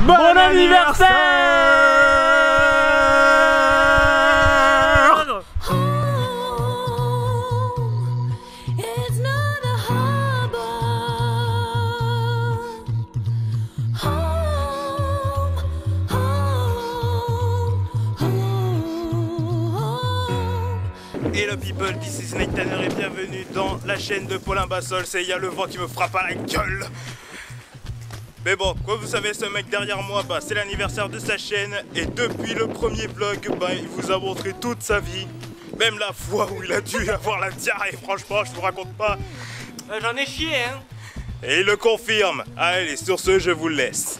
Bon anniversaire! Hello people, this is Night Tanner et bienvenue dans la chaîne de Paulin Bassol. C'est il y a le vent qui me frappe à la gueule. Mais bon, comme vous savez, ce mec derrière moi, c'est l'anniversaire de sa chaîne. Et depuis le premier vlog, il vous a montré toute sa vie. Même la fois où il a dû avoir la diarrhée, franchement, je vous raconte pas. J'en ai chié, hein. Et il le confirme. Allez, sur ce, je vous laisse.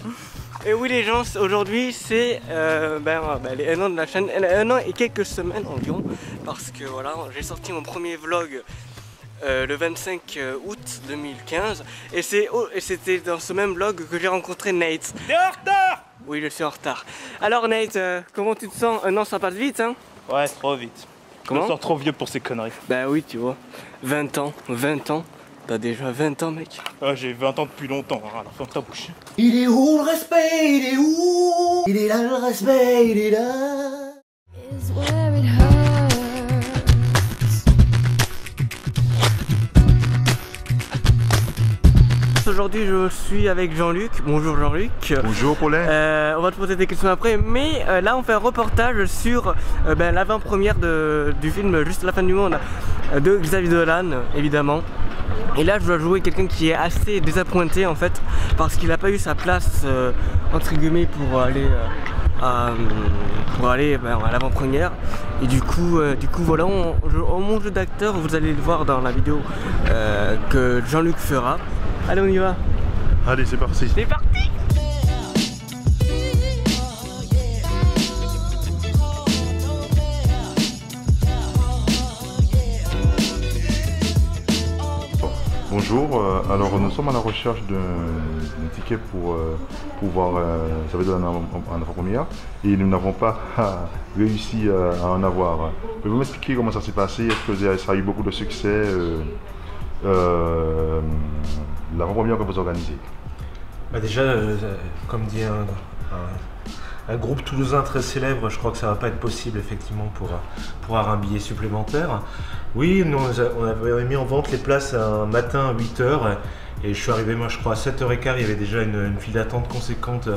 Et oui les gens, aujourd'hui c'est les 1 an de la chaîne, 1 an et quelques semaines environ, parce que voilà, j'ai sorti mon premier vlog le 25 août 2015 et c'était dans ce même vlog que j'ai rencontré Nate. T'es en retard? Oui, je suis en retard. Alors Nate, comment tu te sens? 1 an ça passe vite, hein? Ouais, trop vite. Comment? Je me sens trop vieux pour ces conneries. Bah oui, tu vois, 20 ans. T'as déjà 20 ans, mec. Ouais, j'ai 20 ans depuis longtemps, hein, alors ferme ta bouche. Il est où le respect? Il est où? Il est là le respect, il est là. Aujourd'hui je suis avec Jean-Luc. Bonjour Jean-Luc. Bonjour Paulin. On va te poser des questions après, mais là on fait un reportage sur l'avant-première du film Juste la fin du monde de Xavier Dolan, évidemment. Et là je dois jouer quelqu'un qui est assez désappointé en fait, parce qu'il n'a pas eu sa place entre guillemets pour aller à l'avant-première. Et du coup voilà, mon jeu d'acteur, vous allez le voir dans la vidéo que Jean-Luc fera. Allez, on y va. Allez, c'est parti. C'est parti. Bonjour, alors nous sommes à la recherche d'un ticket pour voir Xavier Dolan en avant-première et nous n'avons pas réussi à en avoir. Pouvez-vous m'expliquer comment ça s'est passé? Est-ce que ça a eu beaucoup de succès l'avant-première que vous organisez? Déjà, comme dit un groupe toulousain très célèbre, je crois que ça va pas être possible effectivement pour avoir un billet supplémentaire. Oui, nous on avait mis en vente les places un matin à 8 h et je suis arrivé, moi je crois à 7 h 15, il y avait déjà une file d'attente conséquente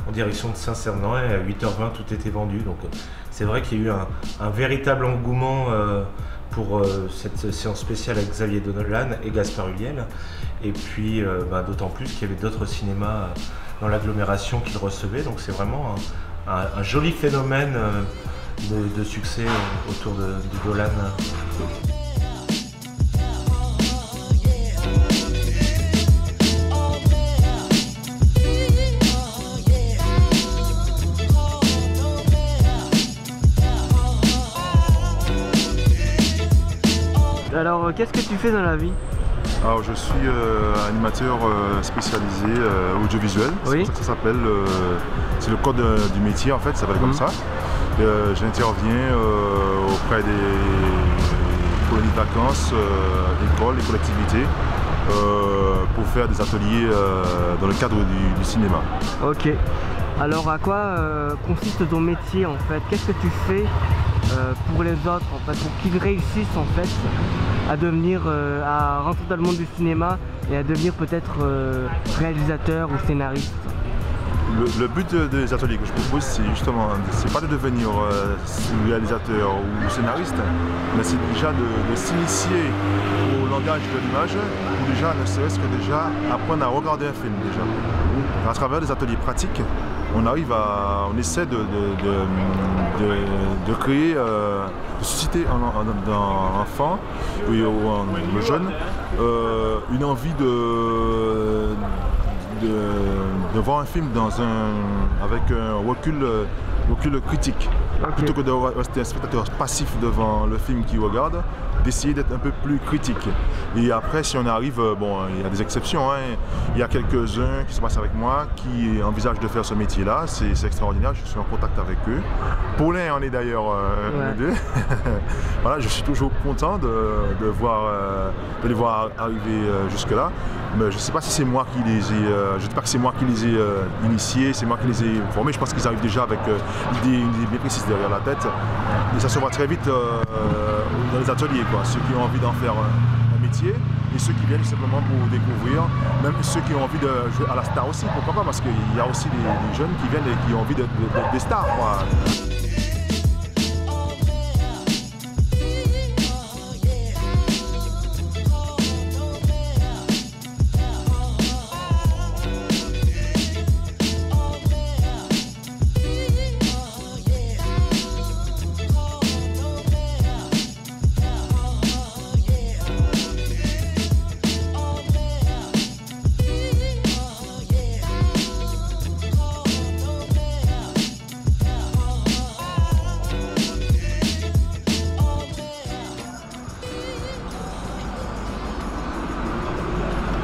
en direction de Saint-Cernin et à 8 h 20 tout était vendu. Donc c'est vrai qu'il y a eu un véritable engouement pour cette séance spéciale avec Xavier Dolan et Gaspard Ulliel. Et puis d'autant plus qu'il y avait d'autres cinémas dans l'agglomération qui le recevaient. Donc c'est vraiment un joli phénomène de succès autour de Dolan. Alors, qu'est-ce que tu fais dans la vie? Alors je suis animateur spécialisé audiovisuel, oui. ça s'appelle, c'est le code du métier en fait, ça s'appelle comme ça. J'interviens auprès des colonies de vacances, écoles et collectivités pour faire des ateliers dans le cadre du cinéma. Ok. Alors à quoi consiste ton métier en fait? Qu'est-ce que tu fais pour les autres en fait, pour qu'ils réussissent en fait à devenir, à rentrer dans le monde du cinéma et à devenir peut-être réalisateur ou scénariste? Le but des ateliers que je propose, c'est justement, c'est pas de devenir réalisateur ou scénariste, mais c'est déjà de s'initier au langage de l'image, ou déjà ne serait-ce que déjà apprendre à regarder un film déjà. À travers des ateliers pratiques, on essaie de créer, de susciter dans l'enfant ou le jeune une envie de voir un film avec un recul critique. plutôt que de rester un spectateur passif devant le film qu'il regarde, d'essayer d'être un peu plus critique. Et après, si on arrive, bon, il y a des exceptions, hein. Il y a quelques-uns qui se passent avec moi, qui envisagent de faire ce métier-là, c'est extraordinaire, je suis en contact avec eux. Paulin en est d'ailleurs nous deux. Voilà, je suis toujours content de les voir arriver jusque-là. Mais je ne sais pas si c'est moi qui les ai, je dis pas que c'est moi qui les ai initiés, c'est moi qui les ai formés. Je pense qu'ils arrivent déjà avec une idée bien précise derrière la tête. Et ça se voit très vite dans les ateliers, quoi. Ceux qui ont envie d'en faire un métier et ceux qui viennent simplement pour découvrir, même ceux qui ont envie de jouer à la star aussi, pourquoi pas, parce qu'il y a aussi des jeunes qui viennent et qui ont envie d'être des stars, quoi.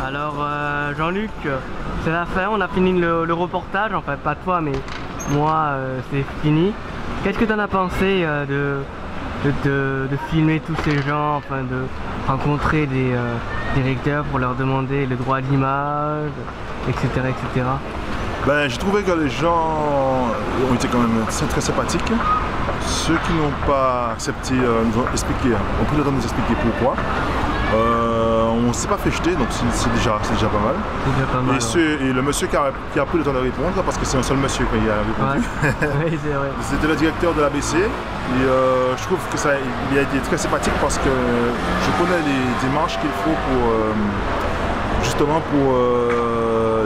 Alors Jean-Luc, c'est la fin, on a fini le reportage, enfin pas toi mais moi c'est fini. Qu'est-ce que tu en as pensé de filmer tous ces gens, enfin de rencontrer des directeurs pour leur demander le droit d'image, etc. etc. Ben, j'ai trouvé que les gens ont été quand même très sympathiques. Ceux qui n'ont pas accepté nous ont expliqué, ont pris le temps de nous expliquer pourquoi. On ne s'est pas fait jeter, donc c'est déjà pas mal. Déjà pas mal, et le monsieur qui a pris le temps de répondre, parce que c'est un seul monsieur qui a répondu, oui, c'est vrai. C'était le directeur de l'ABC. Et je trouve que il a été très sympathique parce que je connais les démarches qu'il faut pour justement pour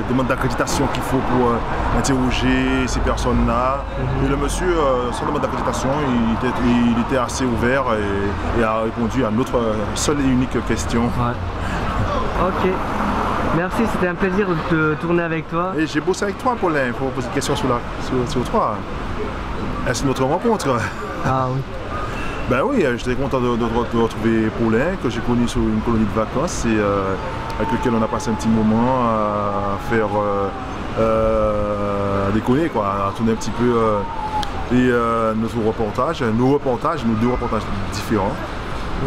demande d'accréditation qu'il faut pour interroger ces personnes-là. Et le monsieur, sans demande d'accréditation, il était assez ouvert et a répondu à notre seule et unique question. Ouais. Ok. Merci, c'était un plaisir de tourner avec toi. Et j'ai bossé avec toi, Paulin, pour poser une question sur toi. Est-ce notre rencontre? Ah oui. Ben oui, j'étais content de retrouver Paulin, que j'ai connu sur une colonie de vacances et avec lequel on a passé un petit moment à faire à déconner, quoi, à tourner un petit peu nos deux reportages différents.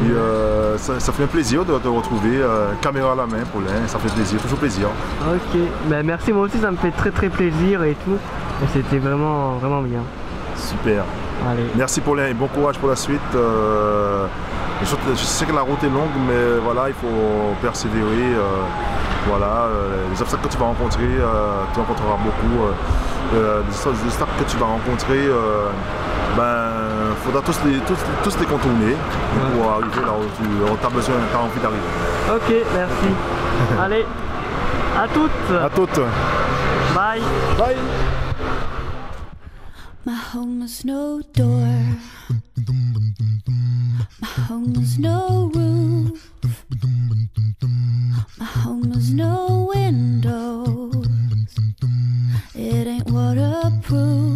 Et ça fait un plaisir de te retrouver, caméra à la main, Paulin, ça fait plaisir, toujours plaisir. Ok, ben merci, moi aussi ça me fait très plaisir et tout. Et c'était vraiment bien. Super. Allez. Merci Paulin et bon courage pour la suite. Je sais que la route est longue, mais voilà, il faut persévérer. Voilà, les obstacles que tu vas rencontrer, tu rencontreras beaucoup. Les obstacles que tu vas rencontrer, il faudra tous les contourner pour arriver là où tu as besoin, tu as envie d'arriver. Ok, merci. Allez, à toutes. À toutes. Bye. Bye. My home has no door. My home has no roof. My home has no window. It ain't waterproof.